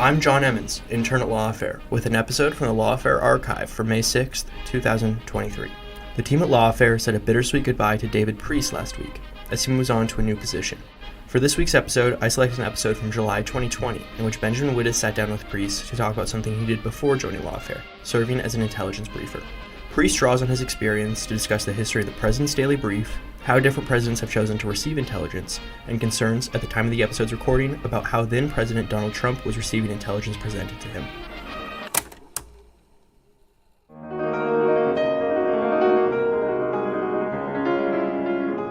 I'm John Emmons, intern at Lawfare, with an episode from the Lawfare archive for May 6th, 2023. The team at Lawfare said a bittersweet goodbye to David Priess last week, as he moves on to a new position. For this week's episode, I selected an episode from July 2020, in which Benjamin Wittes sat down with Priess to talk about something he did before joining Lawfare, serving as an intelligence briefer. Priess draws on his experience to discuss the history of the President's Daily Brief, how different presidents have chosen to receive intelligence, and concerns at the time of the episode's recording about how then President Donald Trump was receiving intelligence presented to him.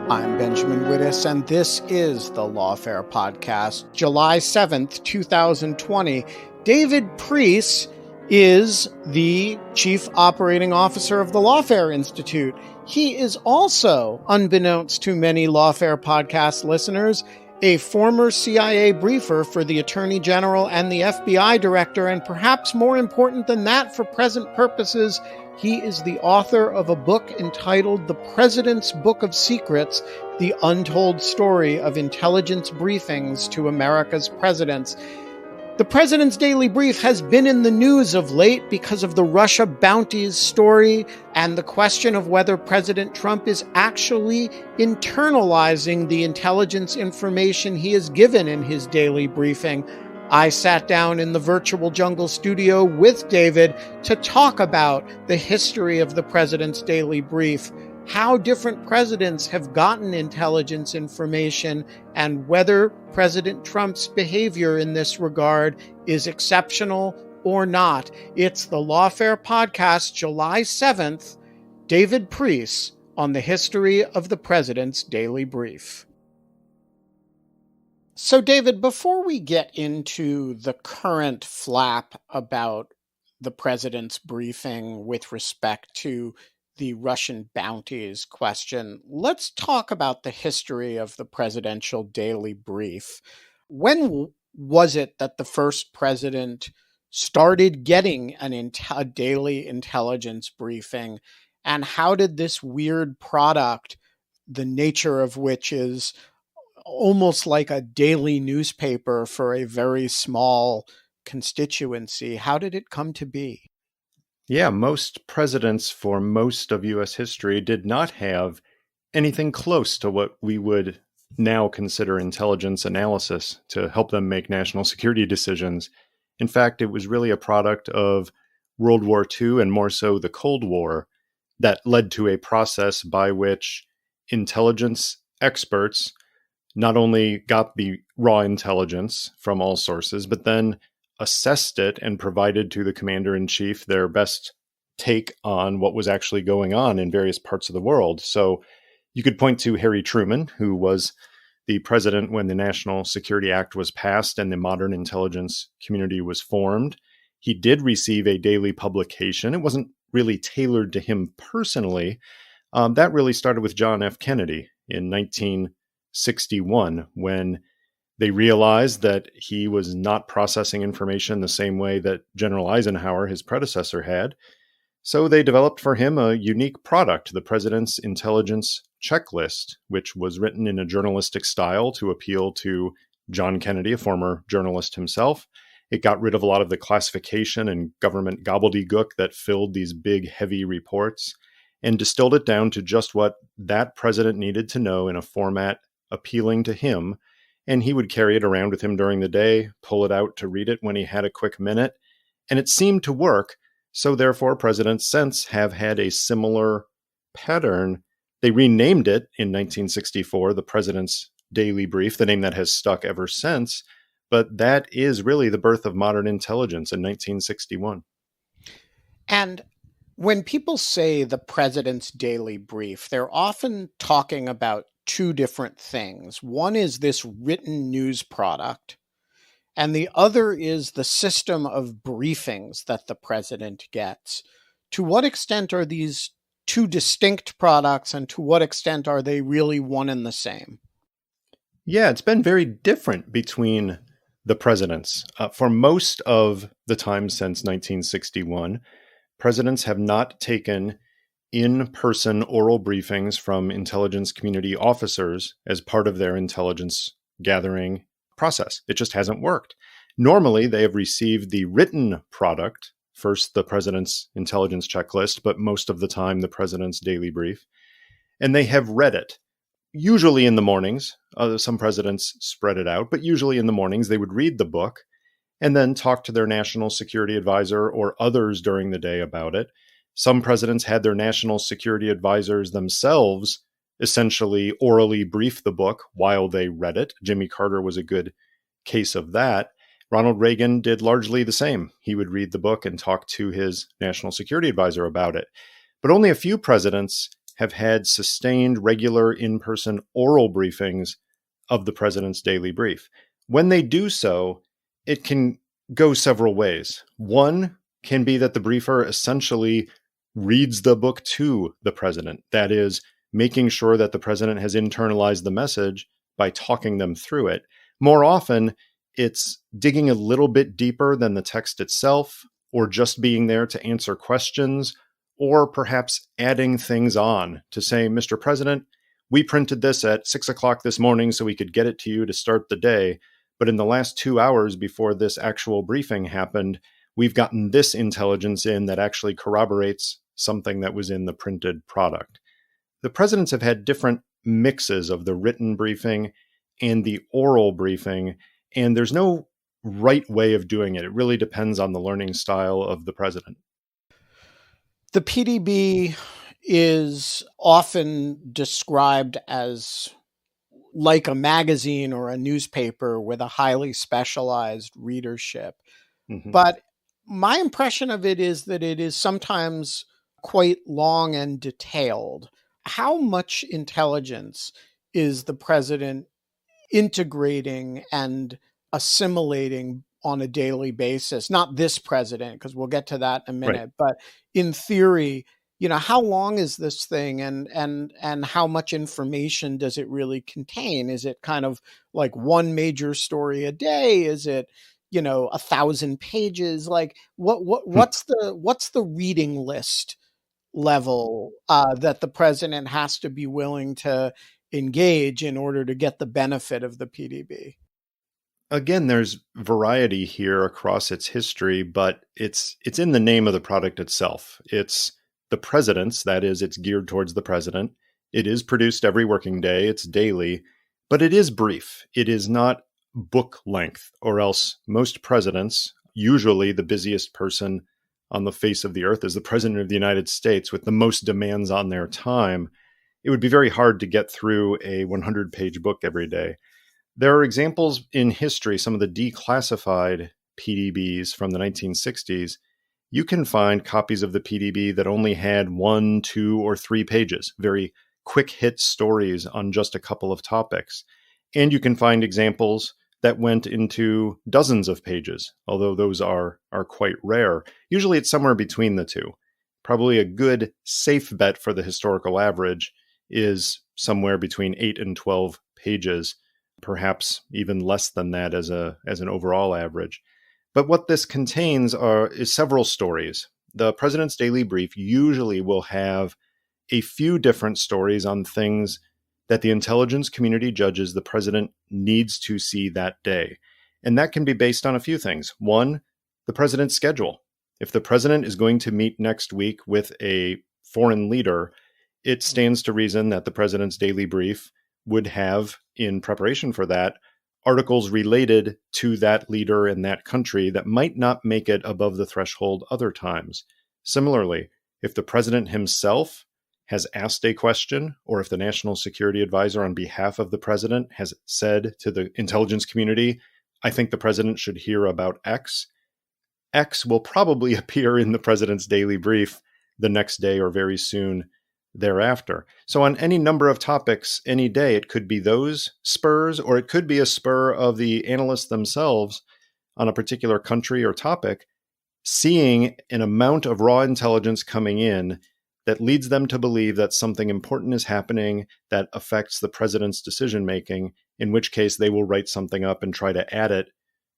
I'm Benjamin Wittes, and this is the Lawfare Podcast. July 7th, 2020. David Priess is the Chief Operating Officer of the Lawfare Institute. He is also, unbeknownst to many Lawfare Podcast listeners, a former CIA briefer for the Attorney General and the FBI Director, and perhaps more important than that for present purposes, he is the author of a book entitled The President's Book of Secrets, The Untold Story of Intelligence Briefings to America's Presidents. The President's Daily Brief has been in the news of late because of the Russia bounties story and the question of whether President Trump is actually internalizing the intelligence information he is given in his daily briefing. I sat down in the virtual jungle studio with David to talk about the history of the President's Daily Brief, how different presidents have gotten intelligence information, and whether President Trump's behavior in this regard is exceptional or not. It's the Lawfare Podcast, July 7th, David Priess on the history of the President's Daily Brief. So, David, before we get into the current flap about the President's briefing with respect to the Russian bounties question, let's talk about the history of the Presidential Daily Brief. When was it that the first president started getting a daily intelligence briefing, and how did this weird product, the nature of which is almost like a daily newspaper for a very small constituency, how did it come to be? Yeah, most presidents for most of U.S. history did not have anything close to what we would now consider intelligence analysis to help them make national security decisions. In fact, it was really a product of World War II and more so the Cold War that led to a process by which intelligence experts not only got the raw intelligence from all sources, but then assessed it and provided to the commander-in-chief their best take on what was actually going on in various parts of the world. So you could point to Harry Truman, who was the president when the National Security Act was passed and the modern intelligence community was formed. He did receive a daily publication. It wasn't really tailored to him personally. That really started with John F. Kennedy in 1961, when they realized that he was not processing information the same way that General Eisenhower, his predecessor, had. So they developed for him a unique product, the President's Intelligence Checklist, which was written in a journalistic style to appeal to John Kennedy, a former journalist himself. It got rid of a lot of the classification and government gobbledygook that filled these big, heavy reports and distilled it down to just what that president needed to know in a format appealing to him. And he would carry it around with him during the day, pull it out to read it when he had a quick minute. And it seemed to work. So therefore, presidents since have had a similar pattern. They renamed it in 1964, the President's Daily Brief, the name that has stuck ever since. But that is really the birth of modern intelligence in 1961. And when people say the President's Daily Brief, they're often talking about two different things. One is this written news product, and the other is the system of briefings that the president gets. To what extent are these two distinct products, and to what extent are they really one and the same? Yeah, it's been very different between the presidents. For most of the time since 1961, presidents have not taken in-person oral briefings from intelligence community officers as part of their intelligence gathering process. It just hasn't worked. Normally, they have received the written product, first the president's intelligence checklist, but most of the time the president's daily brief, and they have read it. Usually in the mornings, some presidents spread it out, but usually in the mornings they would read the book and then talk to their national security advisor or others during the day about it. Some presidents had their national security advisors themselves essentially orally brief the book while they read it. Jimmy Carter was a good case of that. Ronald Reagan did largely the same. He would read the book and talk to his national security advisor about it. But only a few presidents have had sustained, regular, in-person oral briefings of the president's daily brief. When they do so, it can go several ways. One can be that the briefer essentially reads the book to the president. That is, making sure that the president has internalized the message by talking them through it. More often, it's digging a little bit deeper than the text itself, or just being there to answer questions, or perhaps adding things on to say, Mr. President, we printed this at 6 o'clock this morning so we could get it to you to start the day. But in the last 2 hours before this actual briefing happened, we've gotten this intelligence in that actually corroborates something that was in the printed product. The presidents have had different mixes of the written briefing and the oral briefing, and there's no right way of doing it. It really depends on the learning style of the president. The PDB is often described as like a magazine or a newspaper with a highly specialized readership. Mm-hmm. But my impression of it is that it is sometimes quite long and detailed. How much intelligence is the president integrating and assimilating on a daily basis? Not this president, because we'll get to that in a minute, Right. but in theory, how long is this thing and how much information does it really contain? Is it kind of like one major story a day? Is it, 1,000 pages? Like what's the reading list level that the president has to be willing to engage in order to get the benefit of the PDB? Again, there's variety here across its history, but it's in the name of the product itself. It's the president's, that is, it's geared towards the president. It is produced every working day, it's daily, but it is brief. It is not book length, or else most presidents, usually the busiest person on the face of the earth is the president of the United States with the most demands on their time. It would be very hard to get through a 100-page book every day. There are examples in history, some of the declassified PDBs from the 1960s. You can find copies of the PDB that only had 1, 2, or 3 pages, very quick hit stories on just a couple of topics. And you can find examples that went into dozens of pages, although those are quite rare. Usually it's somewhere between the two. Probably a good safe bet for the historical average is somewhere between 8 and 12 pages, perhaps even less than that as an overall average. But what this contains is several stories. The president's daily brief usually will have a few different stories on things that the intelligence community judges the president needs to see that day. And that can be based on a few things. One, the president's schedule. If the president is going to meet next week with a foreign leader, it stands to reason that the president's daily brief would have, in preparation for that, articles related to that leader in that country that might not make it above the threshold other times. Similarly, if the president himself has asked a question, or if the national security advisor on behalf of the president has said to the intelligence community, I think the president should hear about X, X will probably appear in the president's daily brief the next day or very soon thereafter. So on any number of topics, any day, it could be those spurs, or it could be a spur of the analysts themselves on a particular country or topic, seeing an amount of raw intelligence coming in that leads them to believe that something important is happening that affects the president's decision-making, in which case they will write something up and try to add it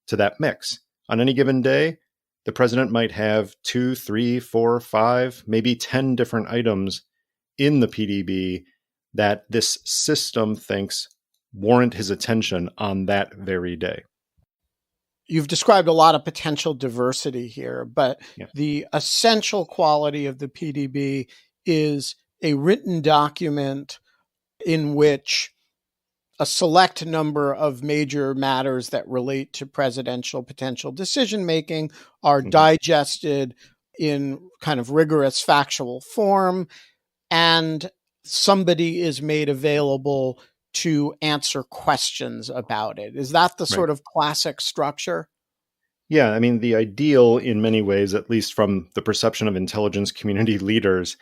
to that mix. On any given day, the president might have 2, 3, 4, 5, maybe 10 different items in the PDB that this system thinks warrant his attention on that very day. you've described a lot of potential diversity here, but Yeah. the essential quality of the PDB is a written document in which a select number of major matters that relate to presidential potential decision-making are digested in kind of rigorous factual form, and somebody is made available to answer questions about it. Is that the Right. sort of classic structure? Yeah, I mean, the ideal in many ways, at least from the perception of intelligence community leaders,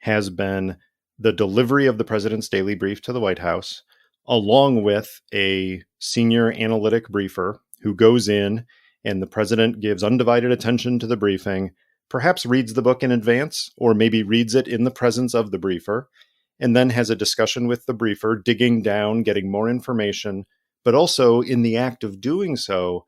has been the delivery of the president's daily brief to the White House, along with a senior analytic briefer who goes in and the president gives undivided attention to the briefing, perhaps reads the book in advance, or maybe reads it in the presence of the briefer, and then has a discussion with the briefer, digging down, getting more information, but also in the act of doing so,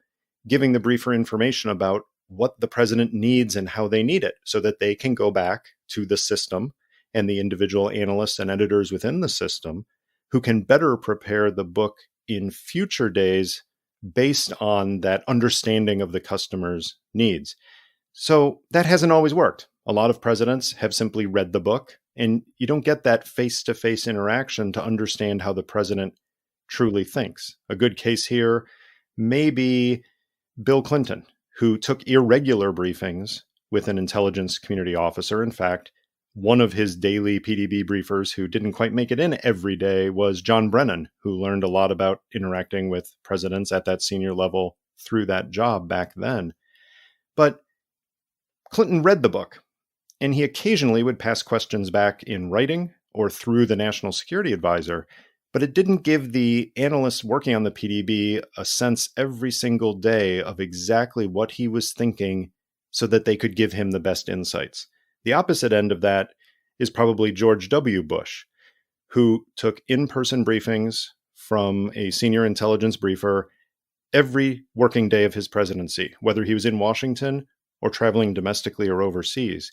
giving the briefer information about what the president needs and how they need it so that they can go back to the system and the individual analysts and editors within the system who can better prepare the book in future days based on that understanding of the customer's needs. So that hasn't always worked. A lot of presidents have simply read the book, and you don't get that face-to-face interaction to understand how the president truly thinks. A good case here may be Bill Clinton, who took irregular briefings with an intelligence community officer. In fact, one of his daily PDB briefers who didn't quite make it in every day was John Brennan, who learned a lot about interacting with presidents at that senior level through that job back then. But Clinton read the book, and he occasionally would pass questions back in writing or through the National Security Advisor, but it didn't give the analysts working on the PDB a sense every single day of exactly what he was thinking so that they could give him the best insights. The opposite end of that is probably George W. Bush, who took in-person briefings from a senior intelligence briefer every working day of his presidency, whether he was in Washington or traveling domestically or overseas.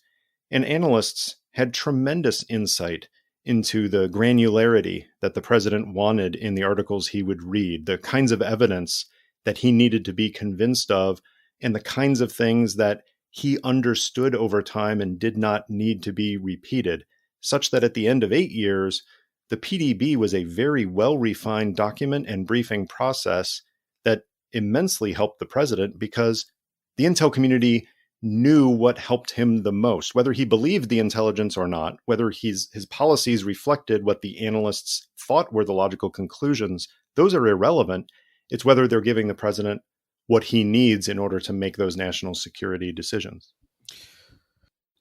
And analysts had tremendous insight into the granularity that the president wanted in the articles he would read, the kinds of evidence that he needed to be convinced of, and the kinds of things that he understood over time and did not need to be repeated, such that at the end of 8 years, the PDB was a very well-refined document and briefing process that immensely helped the president because the intel community knew what helped him the most, whether he believed the intelligence or not, whether his policies reflected what the analysts thought were the logical conclusions. Those are irrelevant. It's whether they're giving the president what he needs in order to make those national security decisions.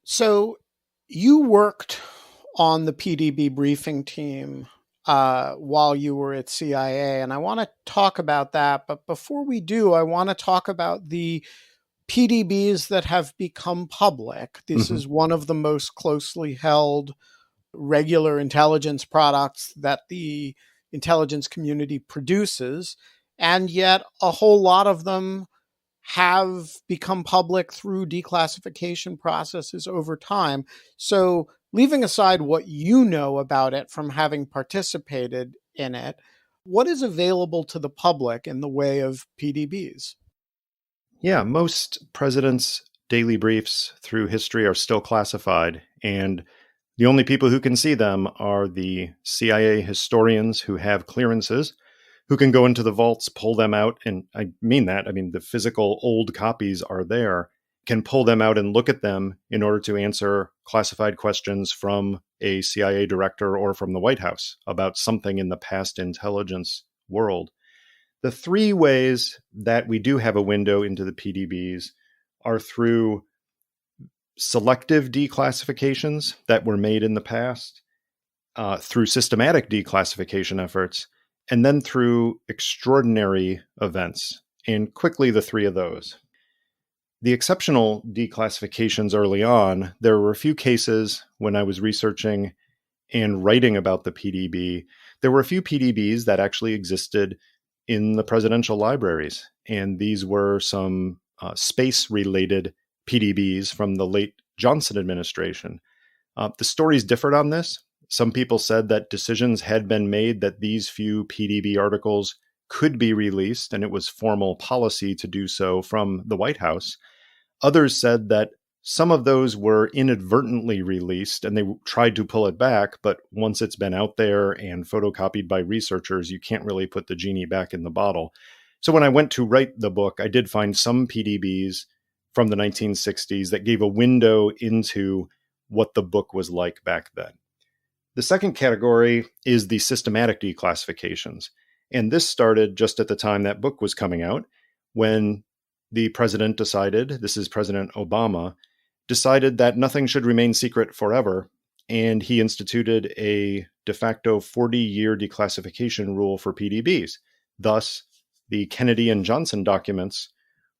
So you worked on the PDB briefing team while you were at CIA, and I want to talk about that. But before we do, I want to talk about the PDBs that have become public. This is one of the most closely held regular intelligence products that the intelligence community produces. And yet a whole lot of them have become public through declassification processes over time. So leaving aside what you know about it from having participated in it, what is available to the public in the way of PDBs? Yeah, most presidents' daily briefs through history are still classified, and the only people who can see them are the CIA historians who have clearances, who can go into the vaults, pull them out, and I mean that. I mean, the physical old copies are there, can pull them out and look at them in order to answer classified questions from a CIA director or from the White House about something in the past intelligence world. The three ways that we do have a window into the PDBs are through selective declassifications that were made in the past, through systematic declassification efforts, and then through extraordinary events. And quickly, the three of those. The exceptional declassifications early on, there were a few cases when I was researching and writing about the PDB. There were a few PDBs that actually existed in the presidential libraries. And these were some space-related PDBs from the late Johnson administration. The stories differed on this. Some people said that decisions had been made that these few PDB articles could be released, and it was formal policy to do so from the White House. Others said that some of those were inadvertently released and they tried to pull it back, but once it's been out there and photocopied by researchers, you can't really put the genie back in the bottle. So when I went to write the book, I did find some PDBs from the 1960s that gave a window into what the book was like back then. The second category is the systematic declassifications. And this started just at the time that book was coming out, when the president decided, this is President Obama, decided that nothing should remain secret forever. And he instituted a de facto 40-year declassification rule for PDBs. Thus, the Kennedy and Johnson documents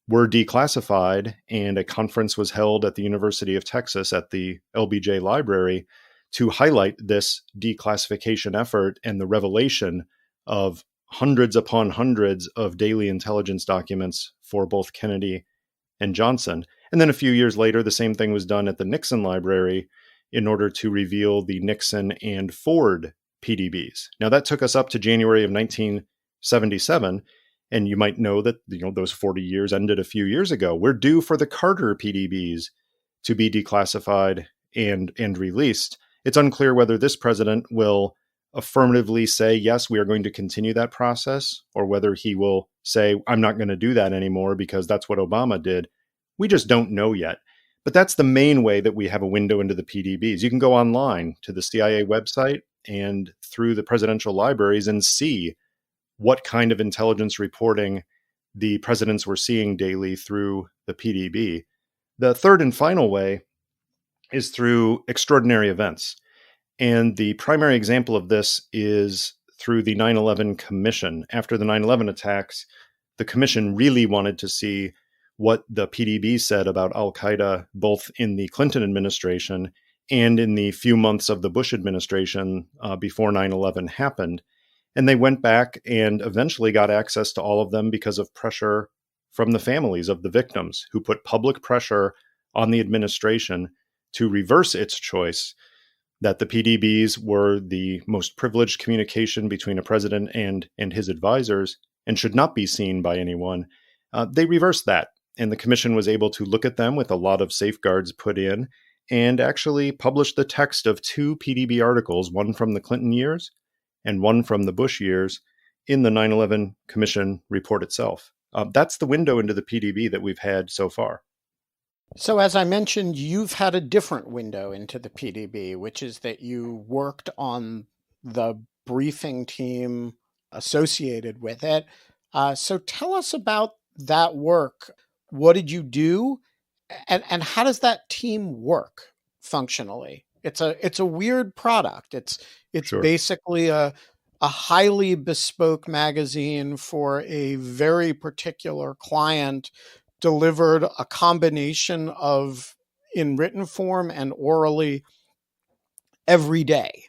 were declassified, and a conference was held at the University of Texas at the LBJ Library to highlight this declassification effort and the revelation of hundreds upon hundreds of daily intelligence documents for both Kennedy and Johnson. And then a few years later, the same thing was done at the Nixon Library in order to reveal the Nixon and Ford PDBs. Now that took us up to January of 1977. And you might know that those 40 years ended a few years ago. We're due for the Carter PDBs to be declassified and released. It's unclear whether this president will affirmatively say, yes, we are going to continue that process, or whether he will say, I'm not going to do that anymore because that's what Obama did. We just don't know yet. But that's the main way that we have a window into the PDBs. You can go online to the CIA website and through the presidential libraries and see what kind of intelligence reporting the presidents were seeing daily through the PDB. The third and final way is through extraordinary events. And the primary example of this is through the 9/11 Commission. After the 9/11 attacks, the Commission really wanted to see what the PDB said about al-Qaeda, both in the Clinton administration and in the few months of the Bush administration before 9/11 happened. And they went back and eventually got access to all of them because of pressure from the families of the victims, who put public pressure on the administration to reverse its choice that the PDBs were the most privileged communication between a president and his advisors and should not be seen by anyone. They reversed that, and the commission was able to look at them with a lot of safeguards put in and actually publish the text of 2 PDB articles, one from the Clinton years and one from the Bush years, in the 9/11 Commission report itself. That's the window into the PDB that we've had so far. So as I mentioned, you've had a different window into the PDB, which is that you worked on the briefing team associated with it. So tell us about that work. What did you do? And how does that team work functionally? It's a weird product. It's Sure. basically a highly bespoke magazine for a very particular client, delivered a combination of in written form and orally every day.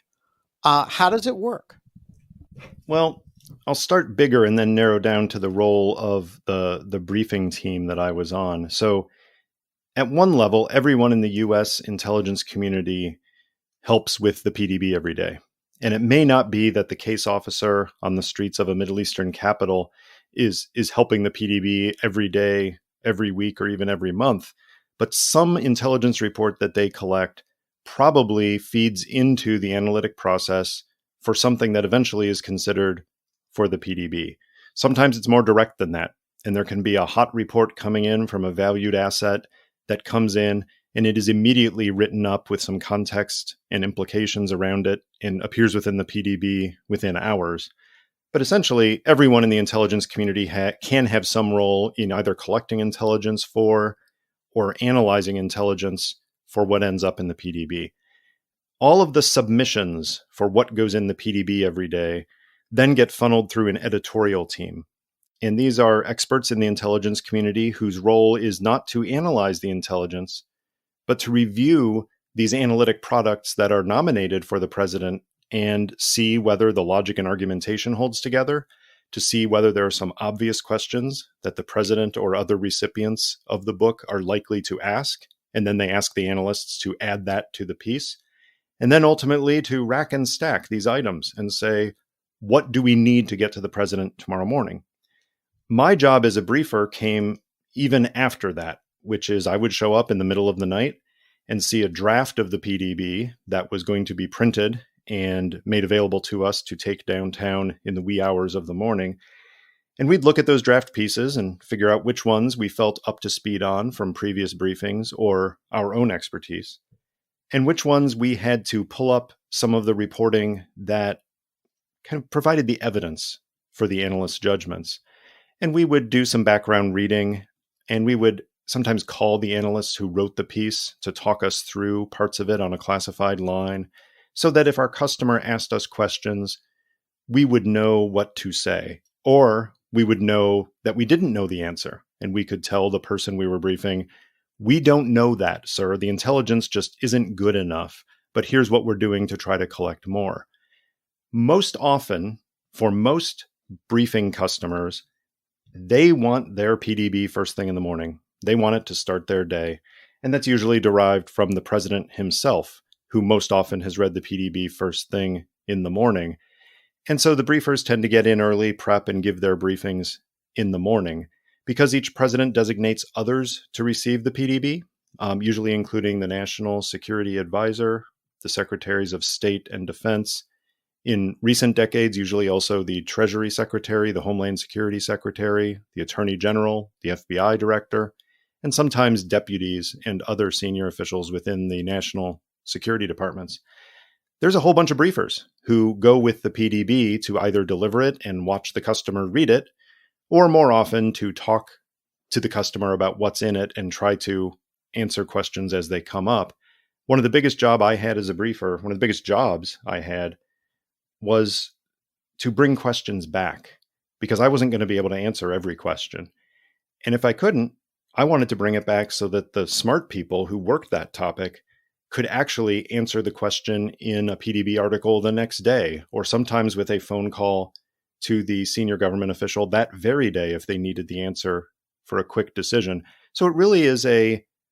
How does it work? Well, I'll start bigger and then narrow down to the role of the briefing team that I was on. So at one level, everyone in the U.S. intelligence community helps with the PDB every day. And it may not be that the case officer on the streets of a Middle Eastern capital is helping the PDB every day, every week, or even every month, but some intelligence report that they collect probably feeds into the analytic process for something that eventually is considered for the PDB. Sometimes it's more direct than that, and there can be a hot report coming in from a valued asset that comes in, and it is immediately written up with some context and implications around it and appears within the PDB within hours. But essentially, everyone in the intelligence community can have some role in either collecting intelligence for or analyzing intelligence for what ends up in the PDB. All of the submissions for what goes in the PDB every day then get funneled through an editorial team. And these are experts in the intelligence community whose role is not to analyze the intelligence, but to review these analytic products that are nominated for the president and see whether the logic and argumentation holds together, to see whether there are some obvious questions that the president or other recipients of the book are likely to ask, and then they ask the analysts to add that to the piece, and then ultimately to rack and stack these items and say, what do we need to get to the president tomorrow morning? My job as a briefer came even after that, which is I would show up in the middle of the night and see a draft of the PDB that was going to be printed and made available to us to take downtown in the wee hours of the morning. And we'd look at those draft pieces and figure out which ones we felt up to speed on from previous briefings or our own expertise, and which ones we had to pull up some of the reporting that kind of provided the evidence for the analyst's judgments. And we would do some background reading, and we would sometimes call the analysts who wrote the piece to talk us through parts of it on a classified line, so that if our customer asked us questions, we would know what to say, or we would know that we didn't know the answer, and we could tell the person we were briefing, we don't know that, sir. The intelligence just isn't good enough, but here's what we're doing to try to collect more. Most often, for most briefing customers, they want their PDB first thing in the morning. They want it to start their day. And that's usually derived from the president himself, who most often has read the PDB first thing in the morning. And so the briefers tend to get in early, prep, and give their briefings in the morning, because each president designates others to receive the PDB, usually including the National Security Advisor, the Secretaries of State and Defense. In recent decades, usually also the Treasury Secretary, the Homeland Security Secretary, the Attorney General, the FBI Director, and sometimes deputies and other senior officials within the national security departments. There's a whole bunch of briefers who go with the PDB to either deliver it and watch the customer read it, or more often to talk to the customer about what's in it and try to answer questions as they come up. One of the biggest jobs I had as a briefer, was to bring questions back, because I wasn't going to be able to answer every question. And if I couldn't, I wanted to bring it back so that the smart people who worked that topic could actually answer the question in a PDB article the next day, or sometimes with a phone call to the senior government official that very day if they needed the answer for a quick decision. So it really is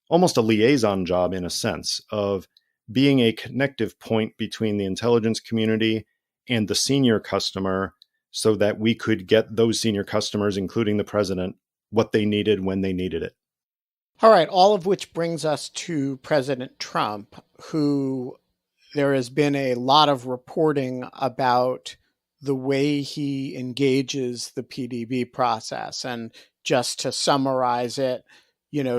almost a liaison job, in a sense, of being a connective point between the intelligence community and the senior customer, so that we could get those senior customers, including the president, what they needed when they needed it. All right, all of which brings us to President Trump, who there has been a lot of reporting about the way he engages the PDB process. And just to summarize it,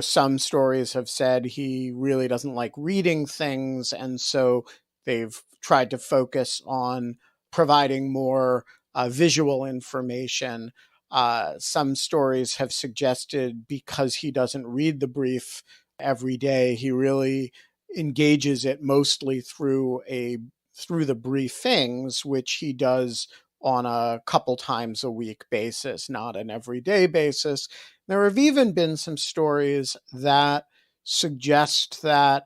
some stories have said he really doesn't like reading things, and so they've tried to focus on providing more visual information. Some stories have suggested because he doesn't read the brief every day, he really engages it mostly through the briefings, which he does on a couple times a week basis, not an everyday basis. There have even been some stories that suggest that,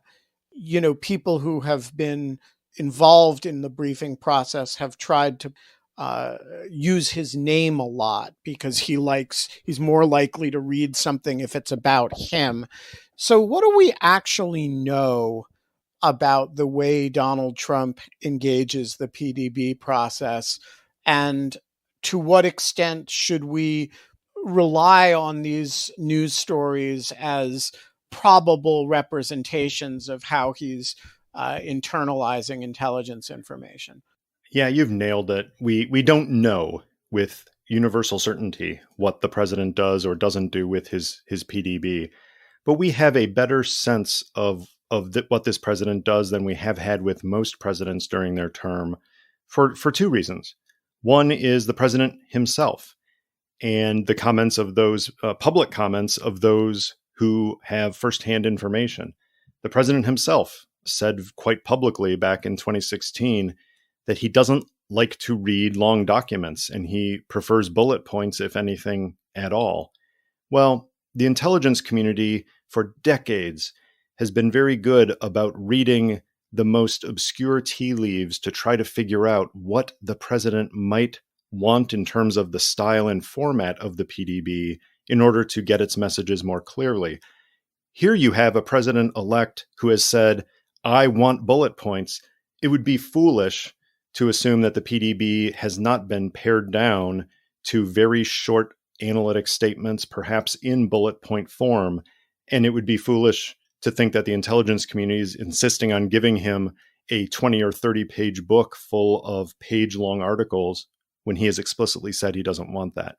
people who have been involved in the briefing process have tried to use his name a lot, because he's more likely to read something if it's about him. So what do we actually know about the way Donald Trump engages the PDB process? And to what extent should we rely on these news stories as probable representations of how he's internalizing intelligence information? Yeah, you've nailed it. We don't know with universal certainty what the president does or doesn't do with his PDB, but we have a better sense of what this president does than we have had with most presidents during their term for two reasons. One is the president himself and the comments of those public comments of those who have firsthand information. The president himself said quite publicly back in 2016 that he doesn't like to read long documents and he prefers bullet points, if anything at all. Well, the intelligence community for decades has been very good about reading the most obscure tea leaves to try to figure out what the president might want in terms of the style and format of the PDB in order to get its messages more clearly. Here you have a president-elect who has said, I want bullet points. It would be foolish to assume that the PDB has not been pared down to very short analytic statements, perhaps in bullet point form. And it would be foolish to think that the intelligence community is insisting on giving him a 20 or 30 page book full of page-long articles when he has explicitly said he doesn't want that.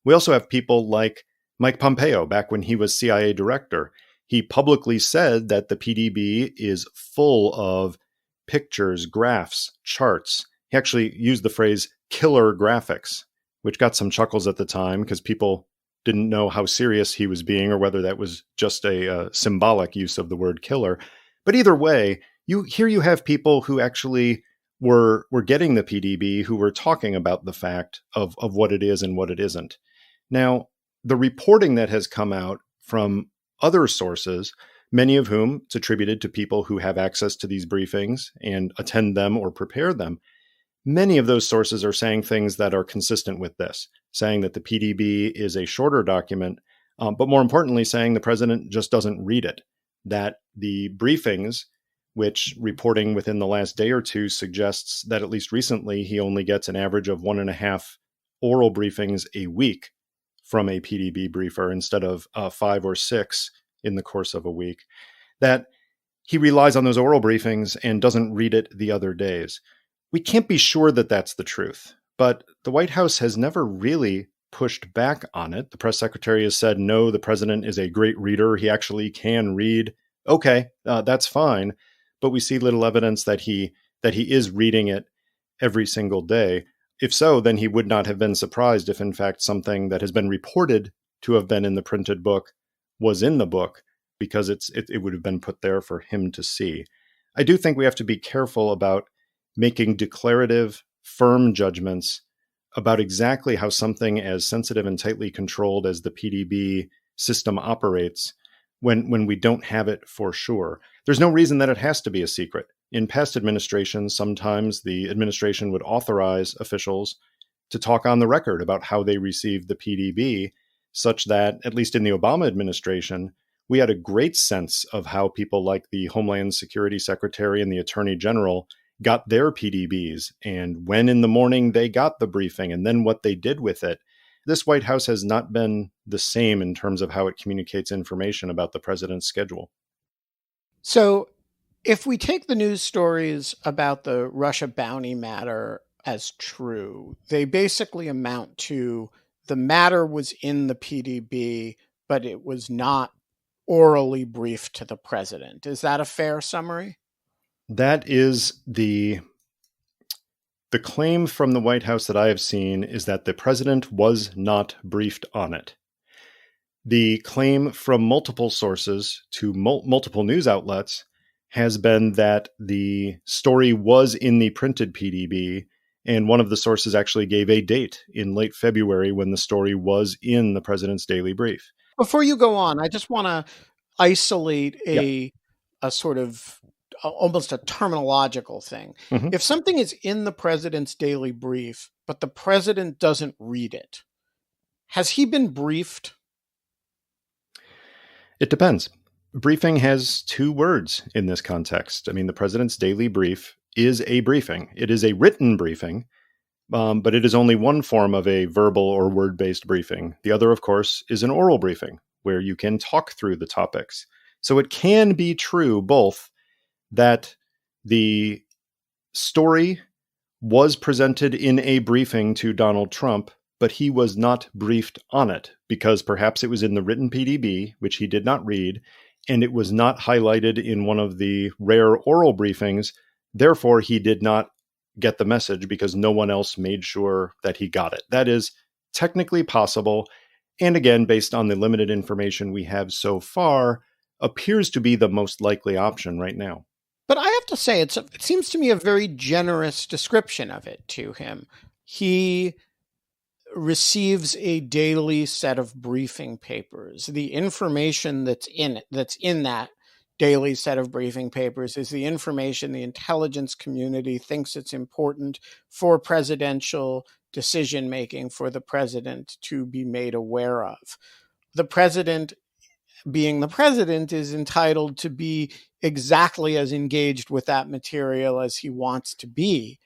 We also have people like Mike Pompeo, back when he was CIA director. He publicly said that the PDB is full of pictures, graphs, charts. He actually used the phrase killer graphics, which got some chuckles at the time because people didn't know how serious he was being or whether that was just a symbolic use of the word killer. But either way, you have people who actually were getting the PDB, who were talking about the fact of what it is and what it isn't. Now, the reporting that has come out from other sources, many of whom it's attributed to people who have access to these briefings and attend them or prepare them, many of those sources are saying things that are consistent with this, saying that the PDB is a shorter document, but more importantly, saying the president just doesn't read it, that the briefings, which reporting within the last day or two suggests that at least recently he only gets an average of 1.5 oral briefings a week from a PDB briefer instead of 5 or 6 in the course of a week, that he relies on those oral briefings and doesn't read it the other days. We can't be sure that that's the truth, but the White House has never really pushed back on it. The press secretary has said, no, the president is a great reader. He actually can read. Okay, that's fine. But we see little evidence that he is reading it every single day. If so, then he would not have been surprised if, in fact, something that has been reported to have been in the printed book was in the book, because it would have been put there for him to see. I do think we have to be careful about making declarative, firm judgments about exactly how something as sensitive and tightly controlled as the PDB system operates when we don't have it for sure. There's no reason that it has to be a secret. In past administrations, sometimes the administration would authorize officials to talk on the record about how they received the PDB, such that, at least in the Obama administration, we had a great sense of how people like the Homeland Security Secretary and the Attorney General got their PDBs and when in the morning they got the briefing and then what they did with it. This White House has not been the same in terms of how it communicates information about the president's schedule. So if we take the news stories about the Russia bounty matter as true, they basically amount to the matter was in the PDB, but it was not orally briefed to the president. Is that a fair summary? That is the claim from the White House that I have seen, is that the president was not briefed on it. The claim from multiple sources to multiple news outlets has been that the story was in the printed PDB, and one of the sources actually gave a date in late February when the story was in the president's daily brief. Before you go on, I just want to isolate a sort of almost a terminological thing. Mm-hmm. If something is in the president's daily brief, but the president doesn't read it, has he been briefed? It depends. Briefing has two words in this context. I mean, the president's daily brief is a briefing. It is a written briefing, but it is only one form of a verbal or word-based briefing. The other, of course, is an oral briefing where you can talk through the topics. So it can be true both that the story was presented in a briefing to Donald Trump, but he was not briefed on it because perhaps it was in the written PDB, which he did not read, and it was not highlighted in one of the rare oral briefings. Therefore, he did not get the message because no one else made sure that he got it. That is technically possible. And again, based on the limited information we have so far, appears to be the most likely option right now. But I have to say, it seems to me a very generous description of it to him. He receives a daily set of briefing papers. The information that's in that daily set of briefing papers is the information the intelligence community thinks it's important for presidential decision-making for the president to be made aware of. The president, being the president, is entitled to be exactly as engaged with that material as he wants to be.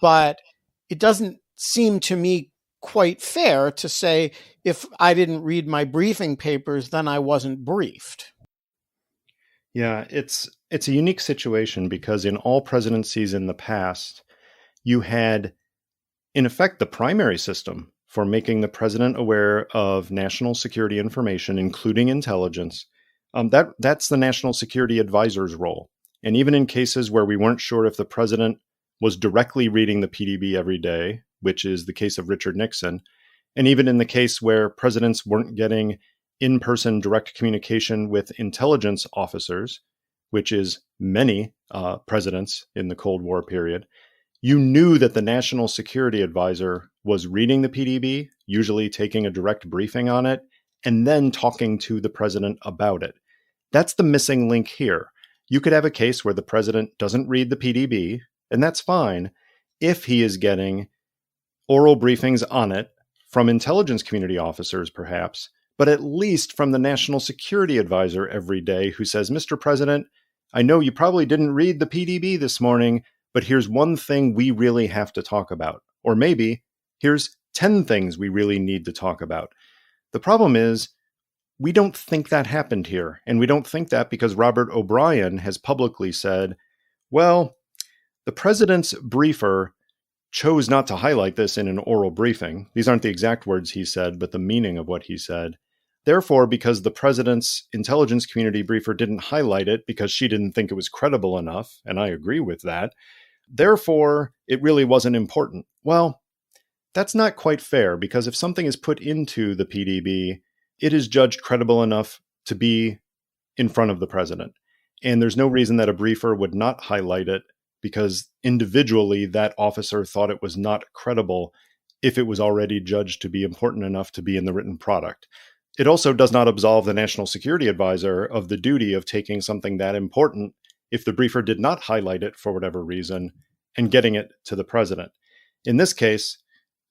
but it doesn't seem to me quite fair to say if I didn't read my briefing papers, then I wasn't briefed. Yeah, it's a unique situation because in all presidencies in the past, you had, in effect, the primary system for making the president aware of national security information, including intelligence. That's the national security advisor's role. And even in cases where we weren't sure if the president was directly reading the PDB every day, which is the case of Richard Nixon, and even in the case where presidents weren't getting in-person direct communication with intelligence officers, which is many presidents in the Cold War period, you knew that the national security advisor was reading the PDB, usually taking a direct briefing on it, and then talking to the president about it. That's the missing link here. You could have a case where the president doesn't read the PDB, and that's fine if he is getting oral briefings on it from intelligence community officers, perhaps, but at least from the national security advisor every day who says, Mr. President, I know you probably didn't read the PDB this morning, but here's one thing we really have to talk about. Or maybe here's 10 things we really need to talk about. The problem is we don't think that happened here. And we don't think that because Robert O'Brien has publicly said, well, the president's briefer chose not to highlight this in an oral briefing. These aren't the exact words he said, but the meaning of what he said. Therefore, because the president's intelligence community briefer didn't highlight it because she didn't think it was credible enough, and I agree with that, therefore, it really wasn't important. Well, that's not quite fair because if something is put into the PDB, it is judged credible enough to be in front of the president. And there's no reason that a briefer would not highlight it because individually that officer thought it was not credible if it was already judged to be important enough to be in the written product. It also does not absolve the national security advisor of the duty of taking something that important if the briefer did not highlight it for whatever reason and getting it to the president. In this case,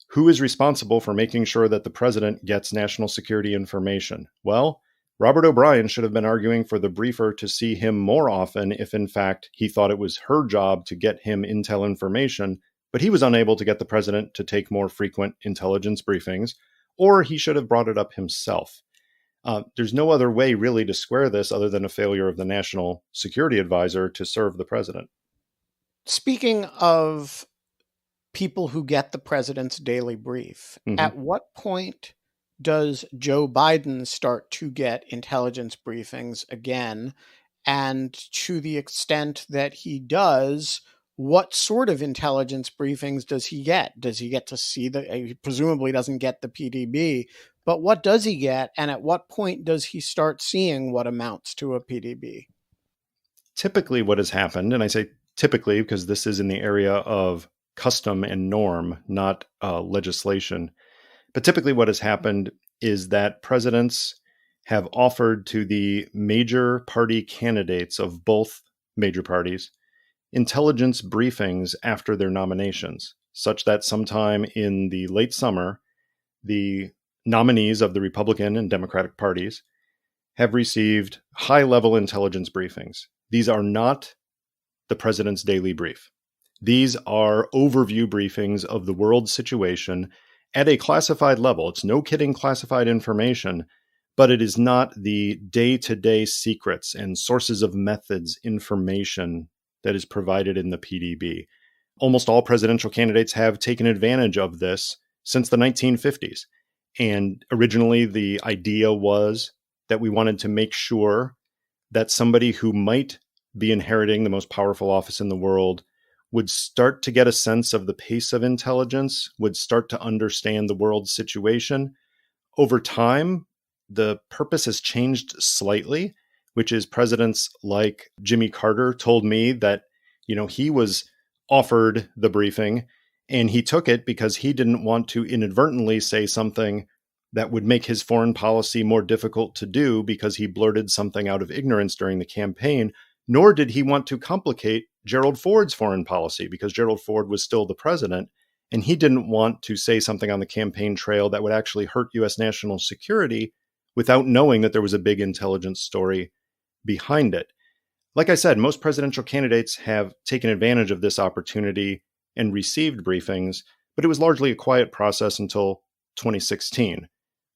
who is responsible for making sure that the president gets national security information? Well, Robert O'Brien should have been arguing for the briefer to see him more often if, in fact, he thought it was her job to get him intel information, but he was unable to get the president to take more frequent intelligence briefings, or he should have brought it up himself. There's no other way really to square this other than a failure of the national security advisor to serve the president. Speaking of people who get the president's daily brief, at what point does Joe Biden start to get intelligence briefings again? And to the extent that he does, what sort of intelligence briefings does he get? Does he get to see he presumably doesn't get the PDB, but what does he get? And at what point does he start seeing what amounts to a PDB? Typically what has happened, and I say typically because this is in the area of custom and norm, not legislation, but typically what has happened is that presidents have offered to the major party candidates of both major parties intelligence briefings after their nominations, such that sometime in the late summer, the nominees of the Republican and Democratic parties have received high-level intelligence briefings. These are not the president's daily brief. These are overview briefings of the world situation at a classified level. It's no kidding classified information, but it is not the day-to-day secrets and sources of methods information that is provided in the PDB. Almost all presidential candidates have taken advantage of this since the 1950s. And originally the idea was that we wanted to make sure that somebody who might be inheriting the most powerful office in the world would start to get a sense of the pace of intelligence, would start to understand the world situation. Over time, the purpose has changed slightly, which is presidents like Jimmy Carter told me that, he was offered the briefing and he took it because he didn't want to inadvertently say something that would make his foreign policy more difficult to do because he blurted something out of ignorance during the campaign, nor did he want to complicate Gerald Ford's foreign policy because Gerald Ford was still the president and he didn't want to say something on the campaign trail that would actually hurt U.S. national security without knowing that there was a big intelligence story behind it. Like I said, most presidential candidates have taken advantage of this opportunity and received briefings, but it was largely a quiet process until 2016,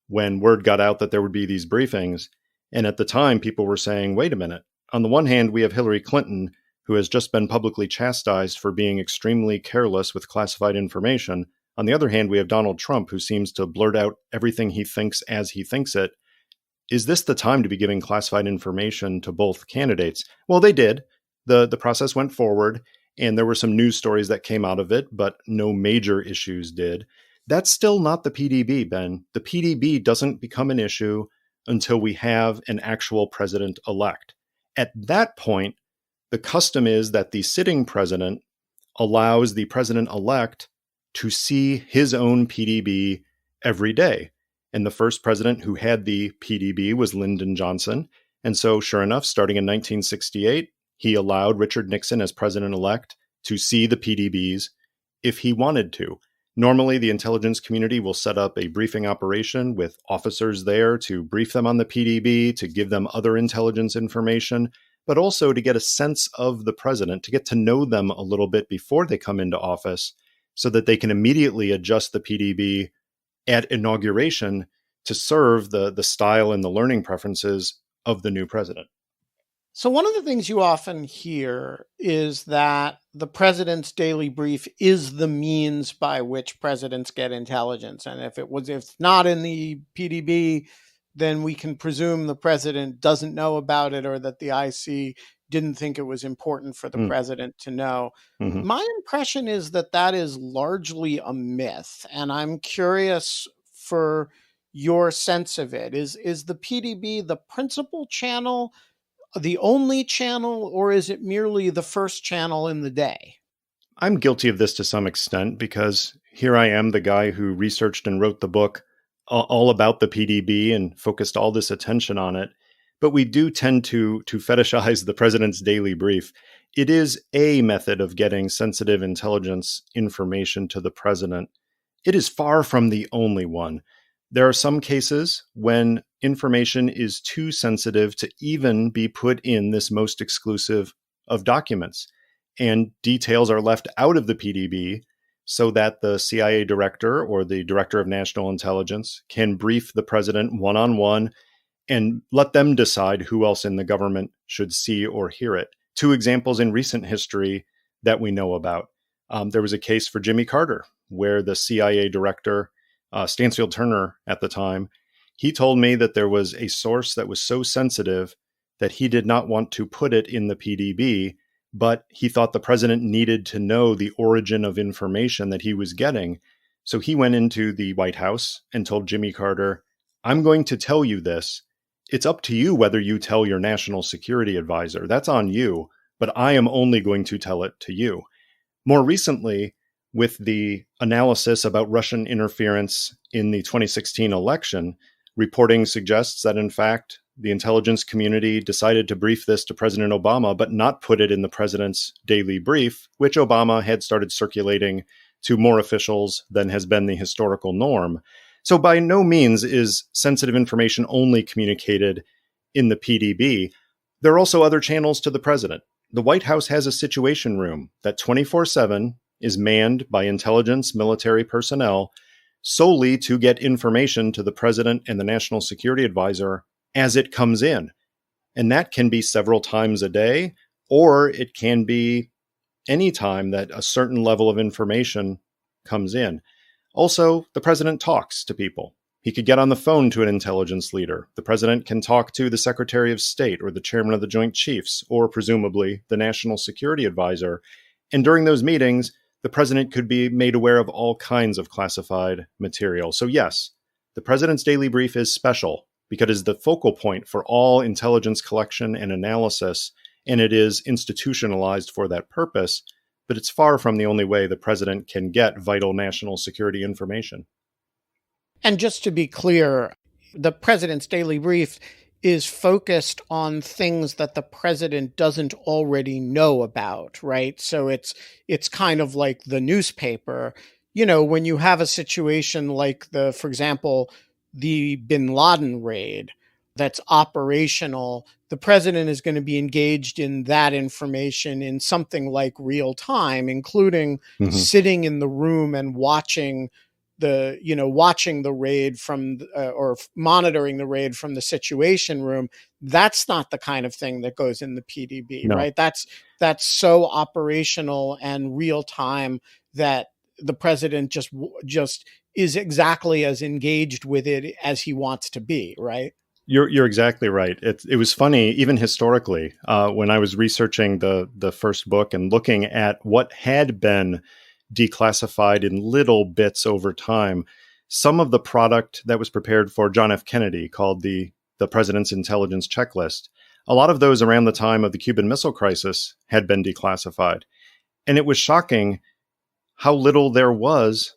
when word got out that there would be these briefings. And at the time, people were saying, wait a minute. On the one hand, we have Hillary Clinton, who has just been publicly chastised for being extremely careless with classified information. On the other hand, we have Donald Trump, who seems to blurt out everything he thinks as he thinks it. Is this the time to be giving classified information to both candidates? Well, they did. The process went forward, and there were some news stories that came out of it, but no major issues did. That's still not the PDB, Ben. The PDB doesn't become an issue until we have an actual president-elect. At that point, the custom is that the sitting president allows the president-elect to see his own PDB every day. And the first president who had the PDB was Lyndon Johnson. And so, sure enough, starting in 1968, he allowed Richard Nixon as president-elect to see the PDBs if he wanted to. Normally, the intelligence community will set up a briefing operation with officers there to brief them on the PDB, to give them other intelligence information, but also to get a sense of the president, to get to know them a little bit before they come into office so that they can immediately adjust the PDB at inauguration to serve the style and the learning preferences of the new president. So one of the things you often hear is that the president's daily brief is the means by which presidents get intelligence. And if it's not in the PDB, then we can presume the president doesn't know about it, or that the IC didn't think it was important for the president to know. Mm-hmm. My impression is that that is largely a myth. And I'm curious for your sense of it. Is the PDB the principal channel, the only channel, or is it merely the first channel in the day? I'm guilty of this to some extent, because here I am, the guy who researched and wrote the book all about the PDB and focused all this attention on it. But we do tend to fetishize the president's daily brief. It is a method of getting sensitive intelligence information to the president. It is far from the only one. There are some cases when information is too sensitive to even be put in this most exclusive of documents, and details are left out of the PDB so that the CIA director or the director of national intelligence can brief the president one-on-one and let them decide who else in the government should see or hear it. Two examples in recent history that we know about. There was a case for Jimmy Carter where the CIA director, Stansfield Turner at the time, he told me that there was a source that was so sensitive that he did not want to put it in the PDB, but he thought the president needed to know the origin of information that he was getting. So he went into the White House and told Jimmy Carter, I'm going to tell you this. It's up to you whether you tell your national security advisor. That's on you, but I am only going to tell it to you. More recently, with the analysis about Russian interference in the 2016 election, reporting suggests that, in fact, the intelligence community decided to brief this to President Obama, but not put it in the president's daily brief, which Obama had started circulating to more officials than has been the historical norm. So by no means is sensitive information only communicated in the PDB. There are also other channels to the president. The White House has a situation room that 24/7 is manned by intelligence military personnel solely to get information to the president and the national security advisor as it comes in. And that can be several times a day, or it can be any time that a certain level of information comes in. Also, the president talks to people. He could get on the phone to an intelligence leader. The president can talk to the Secretary of State or the chairman of the Joint Chiefs, or presumably the national security advisor. And during those meetings, the president could be made aware of all kinds of classified material. So yes, the president's daily brief is special because it is the focal point for all intelligence collection and analysis, and it is institutionalized for that purpose, but it's far from the only way the president can get vital national security information. And just to be clear, the president's daily brief is focused on things that the president doesn't already know about, right? So it's kind of like the newspaper. You know, when you have a situation like for example, the bin Laden raid that's operational, the president is going to be engaged in that information in something like real time, including sitting in the room and watching the raid from, or monitoring the raid from the Situation Room. That's not the kind of thing that goes in the PDB, right? That's so operational and real time that the president just is exactly as engaged with it as he wants to be, right? You're exactly right. It was funny, even historically, when I was researching the first book and looking at what had been declassified in little bits over time. Some of the product that was prepared for John F. Kennedy, called the President's Intelligence Checklist, a lot of those around the time of the Cuban Missile Crisis had been declassified. And it was shocking how little there was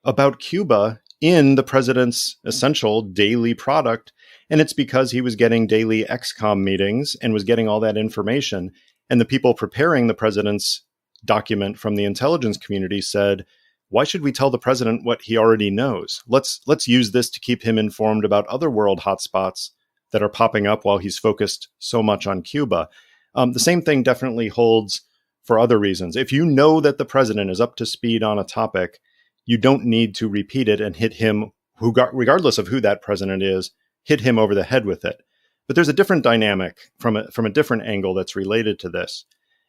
about Cuba in the president's essential daily product. And it's because he was getting daily XCOM meetings and was getting all that information. And the people preparing the president's document from the intelligence community said, why should we tell the president what he already knows? Let's use this to keep him informed about other world hotspots that are popping up while he's focused so much on Cuba. The same thing definitely holds for other reasons. If you know that the president is up to speed on a topic, you don't need to repeat it and hit him, regardless of who that president is, hit him over the head with it. But there's a different dynamic from a different angle that's related to this.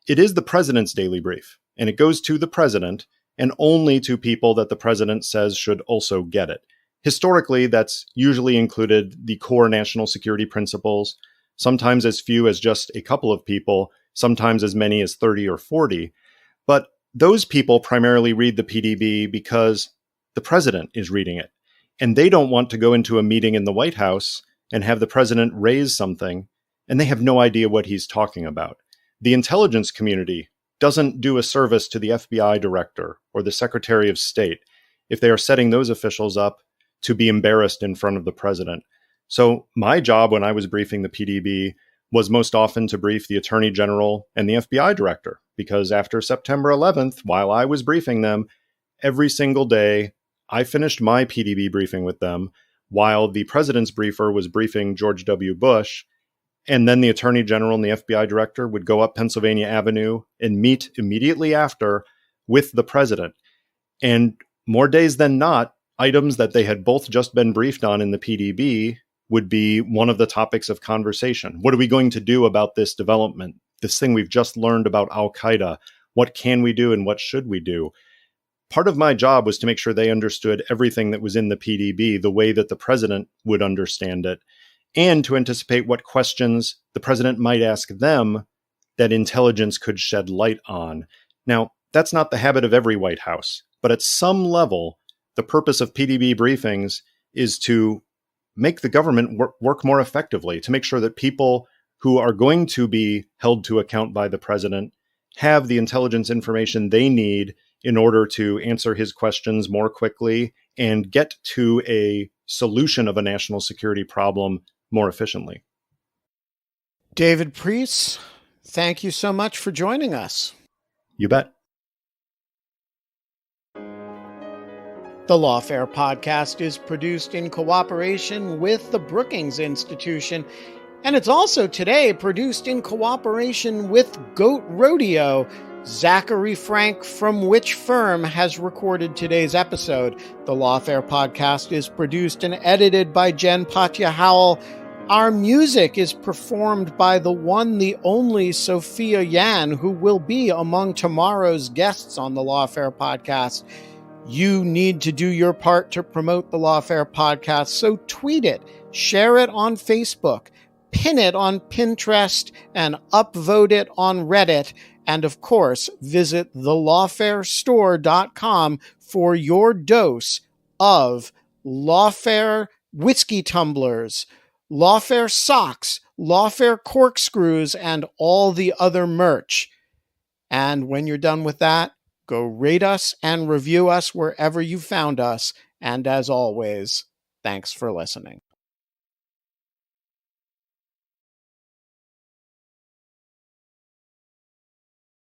It is the president's daily brief, and it goes to the president and only to people that the president says should also get it. Historically, that's usually included the core national security principles, sometimes as few as just a couple of people, sometimes as many as 30 or 40. But those people primarily read the PDB because the president is reading it, and they don't want to go into a meeting in the White House and have the president raise something, and they have no idea what he's talking about. The intelligence community doesn't do a service to the FBI director or the Secretary of State if they are setting those officials up to be embarrassed in front of the president. So my job when I was briefing the PDB was most often to brief the Attorney General and the FBI director, because after September 11th, while I was briefing them, every single day I finished my PDB briefing with them while the president's briefer was briefing George W. Bush. And then the Attorney General and the FBI director would go up Pennsylvania Avenue and meet immediately after with the president. And more days than not, items that they had both just been briefed on in the PDB would be one of the topics of conversation. What are we going to do about this development? This thing we've just learned about Al-Qaeda. What can we do and what should we do? Part of my job was to make sure they understood everything that was in the PDB the way that the president would understand it, and to anticipate what questions the president might ask them that intelligence could shed light on. Now, that's not the habit of every White House, but at some level, the purpose of PDB briefings is to make the government work more effectively, to make sure that people who are going to be held to account by the president have the intelligence information they need in order to answer his questions more quickly and get to a solution of a national security problem more efficiently. David Priess, thank you so much for joining us. You bet. The Lawfare podcast is produced in cooperation with the Brookings Institution, and it's also today produced in cooperation with Goat Rodeo. Zachary Frank from which firm has recorded today's episode. The Lawfare podcast is produced and edited by Jen Patja Howell. Our music is performed by the one, the only Sophia Yan, who will be among tomorrow's guests on the Lawfare podcast. You need to do your part to promote the Lawfare podcast, so tweet it, share it on Facebook, pin it on Pinterest, and upvote it on Reddit. And of course, visit thelawfarestore.com for your dose of Lawfare whiskey tumblers, Lawfare socks, Lawfare corkscrews, and all the other merch. And when you're done with that, go rate us and review us wherever you found us. And as always, thanks for listening.